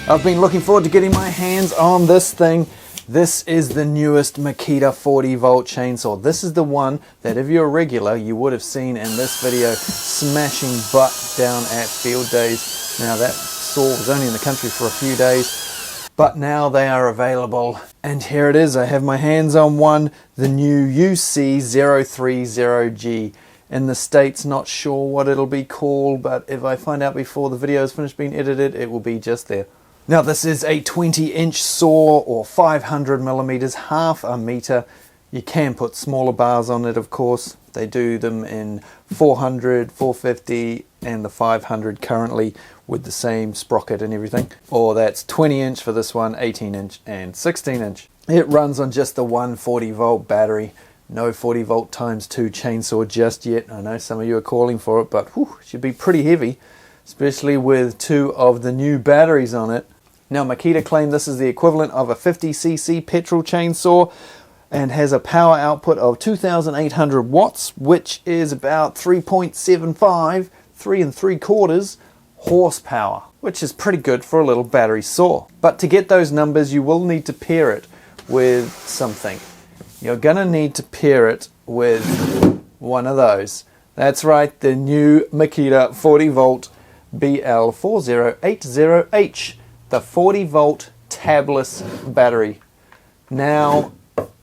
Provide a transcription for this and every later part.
I've been looking forward to getting my hands on this thing. This is the newest Makita 40 volt chainsaw. This is the one that if you're a regular, you would have seen in this video smashing butt down at field days. Now that saw was only in the country for a few days, but now they are available. And here it is, I have my hands on one, the new UC030G. In the States, not sure what it'll be called, but if I find out before the video is finished being edited, it will be just there. Now this is a 20-inch saw, or 500 millimeters, half a meter. You can put smaller bars on it, of course. They do them in 400, 450, and the 500 currently with the same sprocket and everything. Or that's 20-inch for this one, 18-inch and 16-inch. It runs on just the 140 volt battery. No 40 volt times 2 chainsaw just yet. I know some of you are calling for it, but whew, it should be pretty heavy, especially with 2 of the new batteries on it. Now Makita claim this is the equivalent of a 50cc petrol chainsaw and has a power output of 2,800 watts, which is about 3.75, 3 3/4 horsepower, which is pretty good for a little battery saw. But to get those numbers, you will need to pair it with something. You're gonna need to pair it with one of those. That's right, the new Makita 40 volt BL4080H, the 40 volt tabless battery, now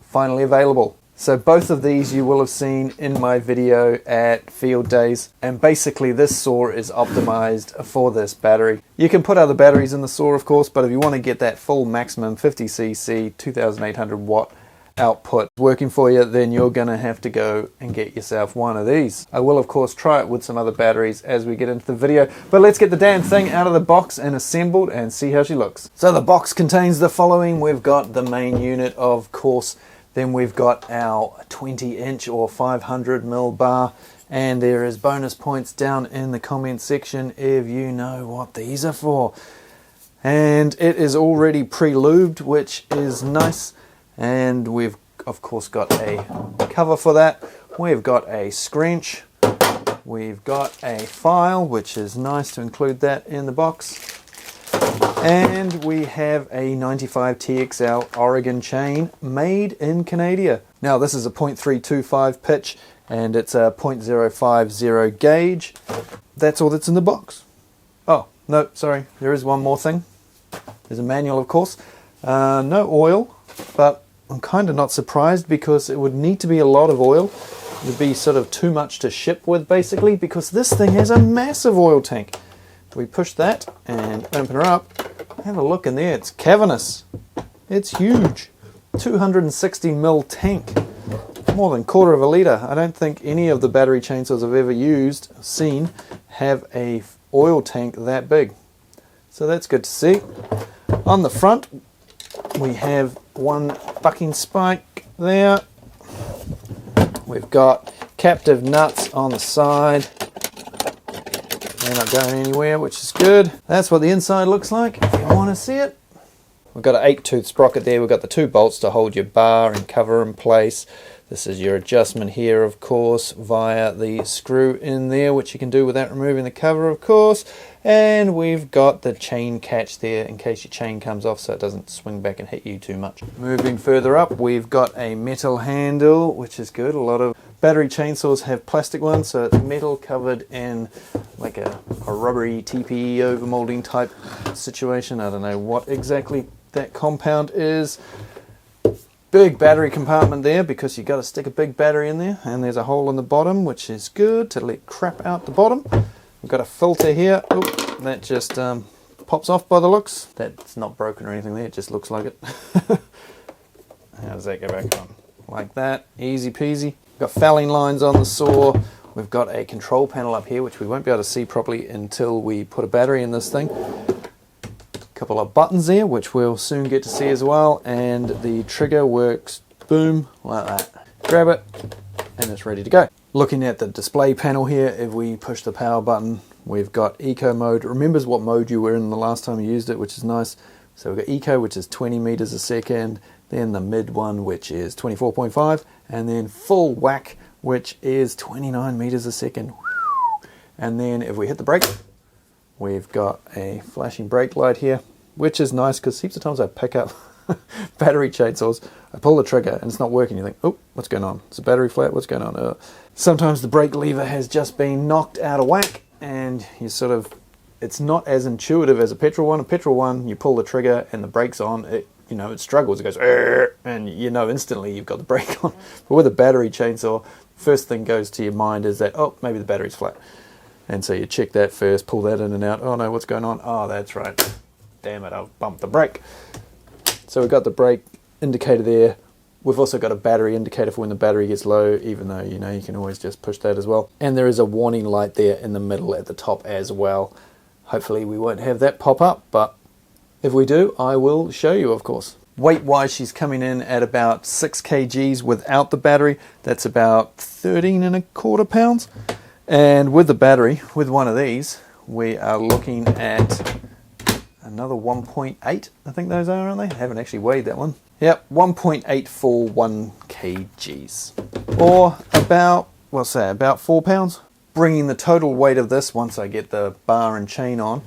finally available. So both of these you will have seen in my video at field days, and basically this saw is optimized for this battery. You can put other batteries in the saw, of course, but if you want to get that full maximum 50cc 2,800 watt output working for you, then you're going to have to go and get yourself one of these. I will of course try it with some other batteries as we get into the video, but let's get the damn thing out of the box and assembled and see how she looks. So the box contains the following. We've got the main unit, of course, then we've got our 20-inch or 500 mil bar, and there is bonus points down in the comment section if you know what these are for. And it is already pre-lubed, which is nice. And we've of course got a cover for that. We've got a scrunch. We've got a file, which is nice to include that in the box. And we have a 95 TXL Oregon chain made in Canada. Now this is a 0.325 pitch and it's a 0.050 gauge. That's all that's in the box. Oh, no, sorry, there is one more thing. There's a manual, of course. No oil, but I'm kind of not surprised because it would need to be a lot of oil. It would be sort of too much to ship with, basically, because this thing has a massive oil tank. We push that and open her up. Have a look in there. It's cavernous. It's huge. 260 mil tank. More than 1/4 of a litre. I don't think any of the battery chainsaws I've ever seen have a oil tank that big. So that's good to see. On the front, we have one bucking spike there. We've got captive nuts on the side. They're not going anywhere, which is good. That's what the inside looks like if you want to see it. We've got an 8-tooth sprocket there. We've got the 2 bolts to hold your bar and cover in place. This is your adjustment here, of course, via the screw in there, which you can do without removing the cover, of course. And we've got the chain catch there in case your chain comes off so it doesn't swing back and hit you too much. Moving further up, we've got a metal handle, which is good. A lot of battery chainsaws have plastic ones, so it's metal covered in like a rubbery TPE overmolding type situation. I don't know what exactly that compound is. Big battery compartment there because you've got to stick a big battery in there, and there's a hole in the bottom, which is good to let crap out the bottom. We've got a filter here. Oop, that just pops off by the looks. That's not broken or anything there, it just looks like it. How does that go back on? Like that, easy peasy. We've got fouling lines on the saw. We've got a control panel up here, which we won't be able to see properly until we put a battery in this thing. Couple of buttons there, which we'll soon get to see as well, and the trigger works, boom, like that. Grab it, and it's ready to go. Looking at the display panel here, if we push the power button, we've got eco mode. It remembers what mode you were in the last time you used it, which is nice. So we've got eco, which is 20 meters a second, then the mid one, which is 24.5, and then full whack, which is 29 meters a second. And then if we hit the brake, we've got a flashing brake light here. which is nice because heaps of times I pick up battery chainsaws, I pull the trigger and it's not working. You think, oh, what's going on? Is the battery flat? What's going on? Sometimes the brake lever has just been knocked out of whack, and you sort of, it's not as intuitive as a petrol one. A petrol one, you pull the trigger and the brake's on, it struggles, it goes, and instantly you've got the brake on. But with a battery chainsaw, first thing goes to your mind is that, oh, maybe the battery's flat. And so you check that first, pull that in and out. Oh no, what's going on? Oh, that's right. Damn it, I've bumped the brake. So we've got the brake indicator there. We've also got a battery indicator for when the battery gets low, even though, you can always just push that as well. And there is a warning light there in the middle at the top as well. Hopefully we won't have that pop up, but if we do, I will show you, of course. Weight-wise, she's coming in at about 6 kgs without the battery. That's about 13.25 pounds. And with the battery, with one of these, we are looking at another 1.8, I think those are, aren't they? I haven't actually weighed that one. Yep, 1.841 kgs. Or about 4 pounds. Bringing the total weight of this, once I get the bar and chain on,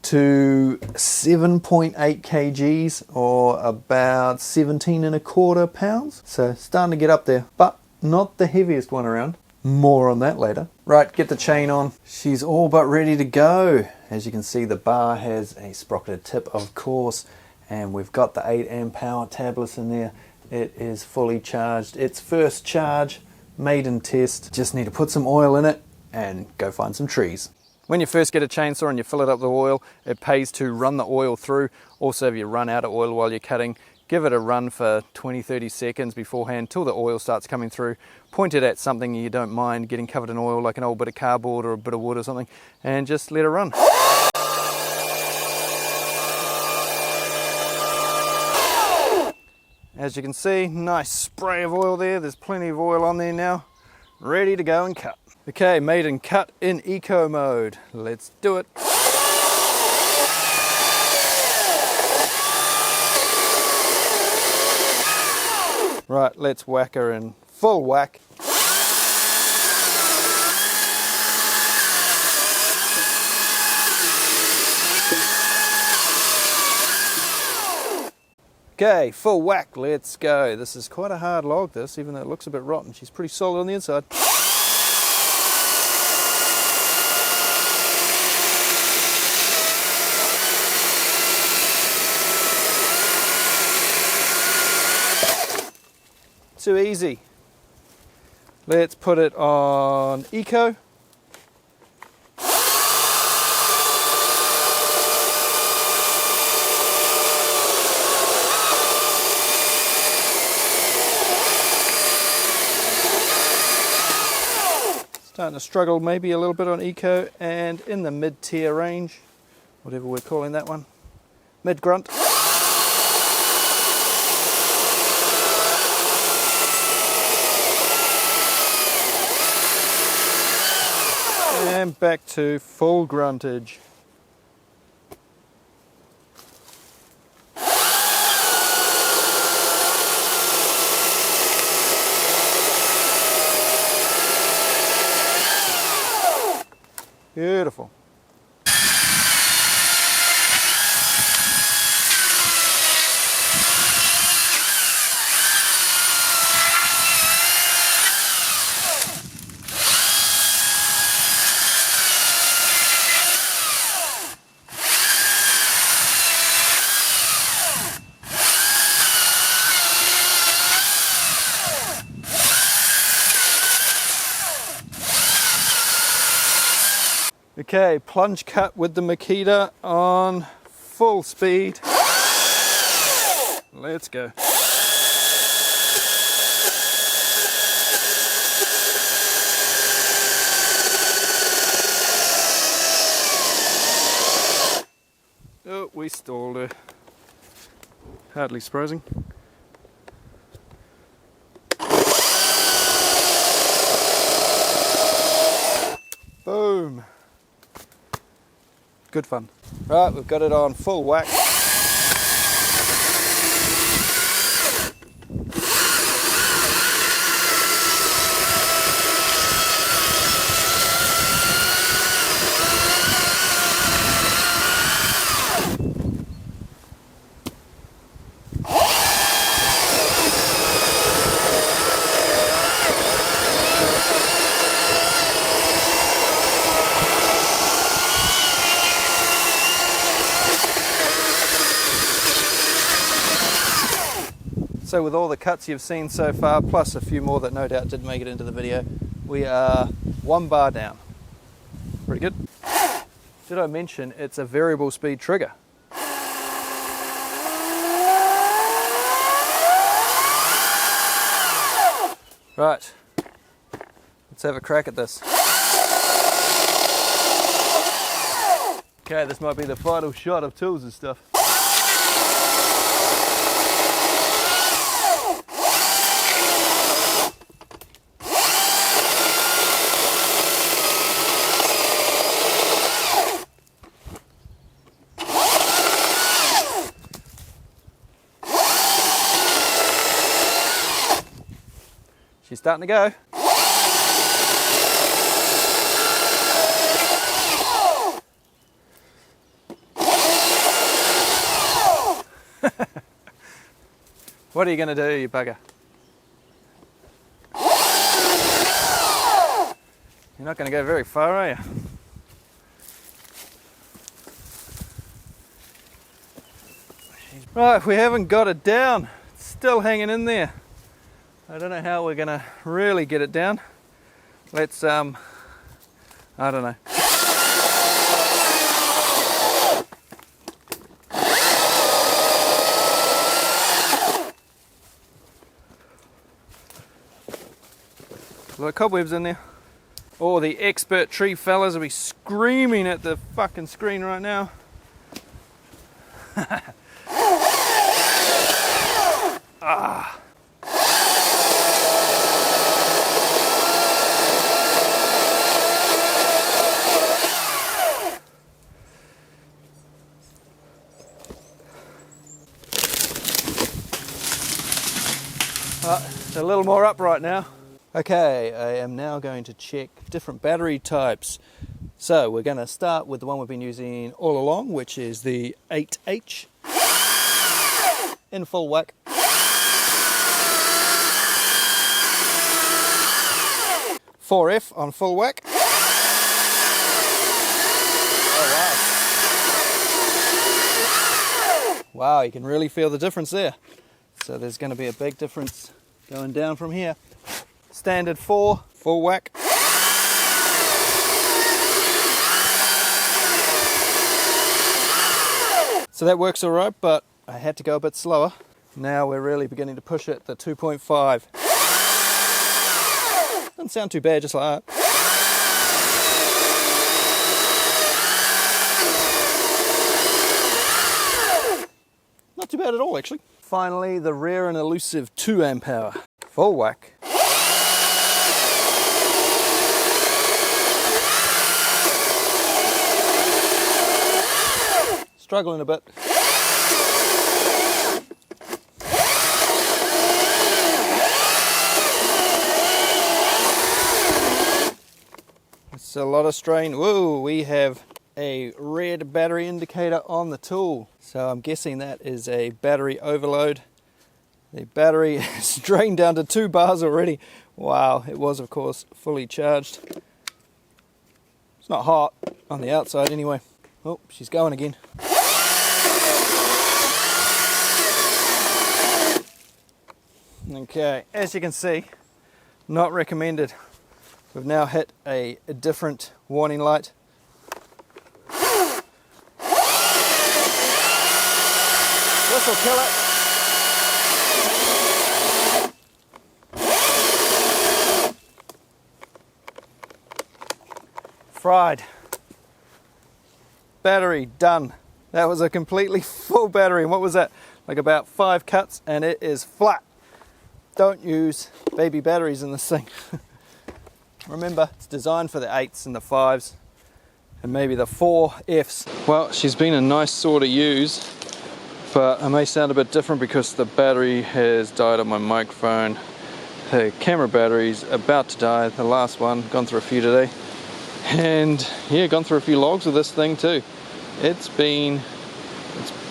to 7.8 kgs, or about 17.25 pounds. So starting to get up there, but not the heaviest one around. More on that later. Right, get the chain on. She's all but ready to go. As you can see, the bar has a sprocketed tip, of course, and we've got the 8 amp power tablets in there. It is fully charged. Its first charge, maiden test. Just need to put some oil in it and go find some trees. When you first get a chainsaw and you fill it up with oil, it pays to run the oil through. Also, if you run out of oil while you're cutting, give it a run for 20-30 seconds beforehand till the oil starts coming through. Point it at something you don't mind getting covered in oil, like an old bit of cardboard or a bit of wood or something, and just let it run. As you can see, nice spray of oil there. There's plenty of oil on there now, ready to go and cut. Okay, maiden cut in eco mode. Let's do it. Right, let's whack her in full whack. Okay, full whack, let's go. This is quite a hard log, this, even though it looks a bit rotten. She's pretty solid on the inside. Too easy. Let's put it on eco. Starting to struggle maybe a little bit on eco, and in the mid-tier range, whatever we're calling that one, mid-grunt. And back to full gruntage. Beautiful. Okay, plunge cut with the Makita on full speed. Let's go. Oh, we stalled her. Hardly surprising. Boom. Good fun. Right, we've got it on full whack. So with all the cuts you've seen so far, plus a few more that no doubt didn't make it into the video, we are 1 bar down. Pretty good. Did I mention it's a variable speed trigger? Right, let's have a crack at this. Okay, this might be the final shot of Tools and stuff. She's starting to go. What are you going to do, you bugger? You're not going to go very far, are you? Right, we haven't got it down. It's still hanging in there. I don't know how we're going to really get it down. Let's, I don't know. A lot of cobwebs in there. Oh, the expert tree fellas will be screaming at the fucking screen right now. Ah. It's a little more upright now. Okay, I am now going to check different battery types. So we're going to start with the one we've been using all along, which is the 8H in full whack. 4F on full whack. Oh wow. Wow, you can really feel the difference there. So there's going to be a big difference going down from here. Standard 4, full whack. So that works all right, but I had to go a bit slower. Now we're really beginning to push it, the 2.5. Doesn't sound too bad, just like that. Not too bad at all, actually. Finally, the rare and elusive 2 amp hour, full whack. Struggling a bit. It's a lot of strain. Whoa, we have a red battery indicator on the tool. So I'm guessing that is a battery overload. The battery is drained down to 2 bars already. Wow, it was of course fully charged. It's not hot on the outside anyway. Oh, she's going again. Okay, as you can see, not recommended. We've now hit a different warning light. This will kill it. Fried. Battery done. That was a completely full battery. And what was that? Like about 5 cuts and it is flat. Don't use baby batteries in this thing. Remember, it's designed for the 8s and the 5s and maybe the 4Fs. Well, she's been a nice saw to use, but I may sound a bit different because the battery has died on my microphone. The camera battery's about to die, the last one, gone through a few today. And yeah, gone through a few logs with this thing too. It's been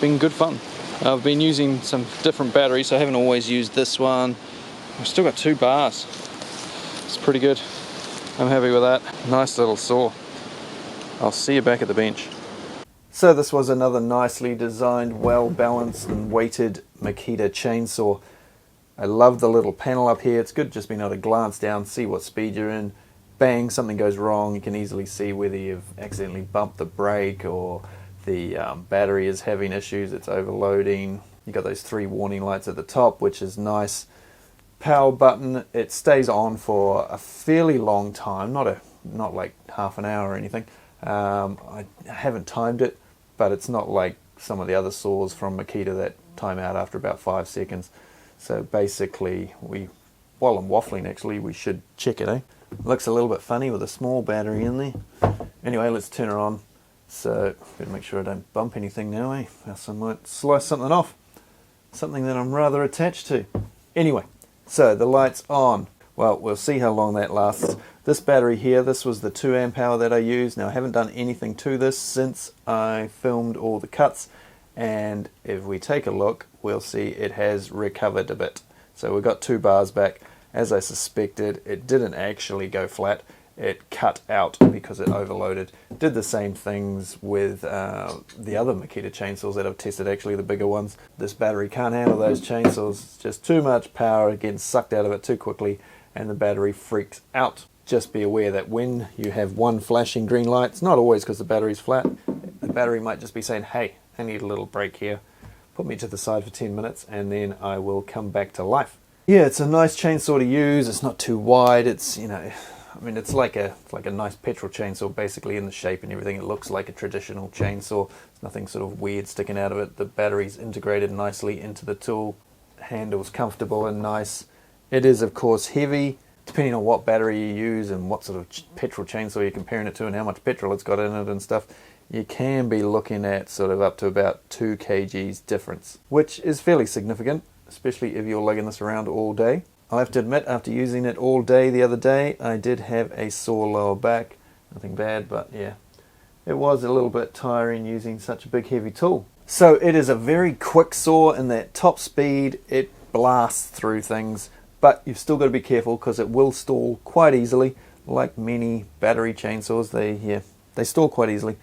good fun. I've been using some different batteries, so I haven't always used this one. I've still got 2 bars. It's pretty good. I'm happy with that. Nice little saw. I'll see you back at the bench. So this was another nicely designed, well balanced and weighted Makita chainsaw. I love the little panel up here. It's good just being able to glance down, see what speed you're in. Bang, something goes wrong. You can easily see whether you've accidentally bumped the brake or the battery is having issues, it's overloading. You've got those 3 warning lights at the top, which is nice. Power button, it stays on for a fairly long time, not like half an hour or anything. I haven't timed it, but it's not like some of the other saws from Makita that time out after about 5 seconds. So basically, while I'm waffling actually, we should check it, eh? Looks a little bit funny with a small battery in there. Anyway, let's turn her on. So, better make sure I don't bump anything now, eh? Else I might slice something off. Something that I'm rather attached to. Anyway, so the light's on. Well, we'll see how long that lasts. This battery here, this was the 2 amp hour that I used. Now, I haven't done anything to this since I filmed all the cuts. And if we take a look, we'll see it has recovered a bit. So we've got 2 bars back. As I suspected, it didn't actually go flat. It cut out because it overloaded. Did the same things with the other Makita chainsaws that I've tested, actually the bigger ones. This battery can't handle those chainsaws. It's just too much power, getting sucked out of it too quickly, and the battery freaks out. Just be aware that when you have one flashing green light, it's not always because the battery's flat. The battery might just be saying, hey, I need a little break here. Put me to the side for 10 minutes and then I will come back to life. Yeah, it's a nice chainsaw to use. It's not too wide. It's, you know, I mean, it's like a nice petrol chainsaw, basically, in the shape and everything. It looks like a traditional chainsaw. There's nothing sort of weird sticking out of it. The battery's integrated nicely into the tool. Handle's comfortable and nice. It is, of course, heavy. Depending on what battery you use and what sort of petrol chainsaw you're comparing it to and how much petrol it's got in it and stuff, you can be looking at sort of up to about 2 kgs difference, which is fairly significant, especially if you're lugging this around all day. I have to admit, after using it all day the other day, I did have a sore lower back. Nothing bad, but yeah, it was a little bit tiring using such a big heavy tool. So it is a very quick saw in that top speed. It blasts through things, but you've still got to be careful because it will stall quite easily. Like many battery chainsaws, they stall quite easily.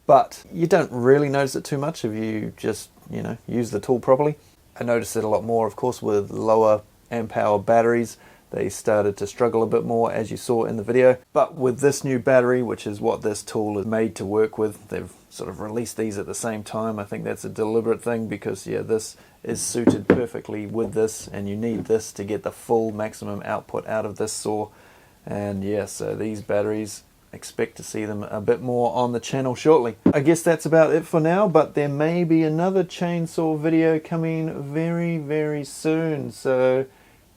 But you don't really notice it too much if you just, you know, use the tool properly. I noticed it a lot more, of course, with lower amp hour batteries. They started to struggle a bit more, as you saw in the video. But with this new battery, which is what this tool is made to work with, they've sort of released these at the same time. I think that's a deliberate thing because, yeah, this is suited perfectly with this, and you need this to get the full maximum output out of this saw. And yeah, so these batteries, expect to see them a bit more on the channel shortly. I guess that's about it for now, but there may be another chainsaw video coming very, very soon, so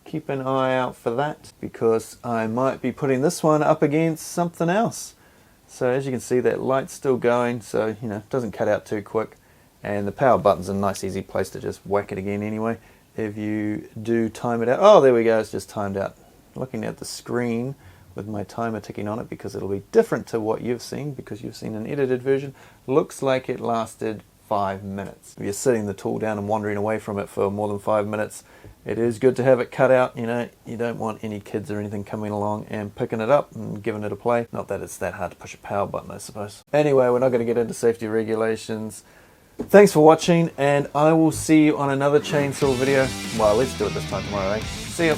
keep an eye out for that, because I might be putting this one up against something else. So as you can see, that light's still going, so you know, it doesn't cut out too quick, and the power button's a nice easy place to just whack it again anyway if you do time it out. Oh, there we go, it's just timed out. Looking at the screen with my timer ticking on it, because it'll be different to what you've seen, because you've seen an edited version. Looks like it lasted 5 minutes. If you're sitting the tool down and wandering away from it for more than 5 minutes, it is good to have it cut out. You know, you don't want any kids or anything coming along and picking it up and giving it a play. Not that it's that hard to push a power button, I suppose. Anyway, we're not going to get into safety regulations. Thanks for watching, and I will see you on another chainsaw video. Well, let's do it this time tomorrow, eh? See ya.